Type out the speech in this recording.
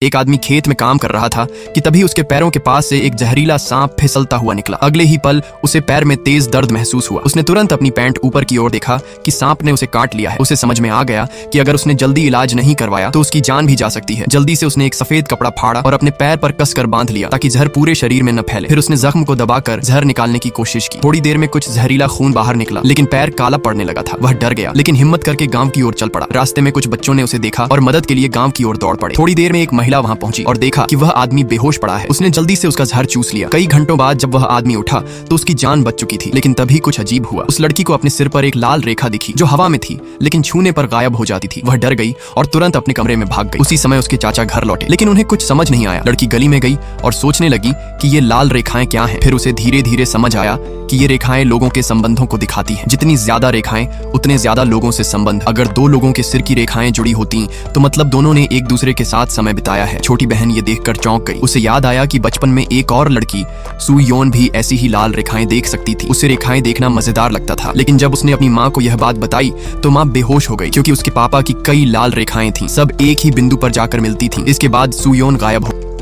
एक आदमी खेत में काम कर रहा था कि तभी उसके पैरों के पास से एक जहरीला सांप फिसलता हुआ निकला। अगले ही पल उसे पैर में तेज दर्द महसूस हुआ। उसने तुरंत अपनी पैंट ऊपर की ओर देखा कि सांप ने उसे काट लिया है। उसे समझ में आ गया कि अगर उसने जल्दी इलाज नहीं करवाया तो उसकी जान भी जा सकती है। जल्दी से उसने एक सफेद कपड़ा फाड़ा और अपने पैर पर कसकर बांध लिया ताकि जहर पूरे शरीर में न फैले। फिर उसने जख्म को दबाकर जहर निकालने की कोशिश की। थोड़ी देर में कुछ जहरीला खून बाहर निकला, लेकिन पैर काला पड़ने लगा था। वह डर गया, लेकिन हिम्मत करके गांव की ओर चल पड़ा। रास्ते में कुछ बच्चों ने उसे देखा और मदद के लिए गांव की ओर दौड़ पड़े। थोड़ी देर में एक महिला वहां पहुंची और देखा कि वह आदमी बेहोश पड़ा है। उसने जल्दी से उसका जहर चूस लिया। कई घंटों बाद जब वह आदमी उठा तो उसकी जान बच चुकी थी। लेकिन तभी कुछ अजीब हुआ। उस लड़की को अपने सिर पर एक लाल रेखा दिखी जो हवा में थी लेकिन छूने पर गायब हो जाती थी। वह डर गई और तुरंत अपने कमरे में भाग गई। उसी समय उसके चाचा घर लौटे, लेकिन उन्हें कुछ समझ नहीं आया। लड़की गली में गई और सोचने लगी कि ये लाल रेखाएं क्या हैं। फिर उसे धीरे धीरे समझ आया कि ये रेखाएं लोगों के संबंधों को दिखाती हैं। जितनी ज्यादा रेखाएं उतने ज्यादा लोगों से संबंध। अगर दो लोगों के सिर की रेखाएं जुड़ी होती तो मतलब दोनों ने एक दूसरे के साथ समय बिताया है। छोटी बहन ये देखकर चौंक गई। उसे याद आया कि बचपन में एक और लड़की सू योन भी ऐसी ही लाल रेखाएं देख सकती थी। उसे रेखाएं देखना मजेदार लगता था, लेकिन जब उसने अपनी माँ को यह बात बताई तो माँ बेहोश हो गई क्योंकि उसके पापा की कई लाल रेखाएं थीं। सब एक ही बिंदु पर जाकर मिलती थीं। इसके बाद सू योन गायब हो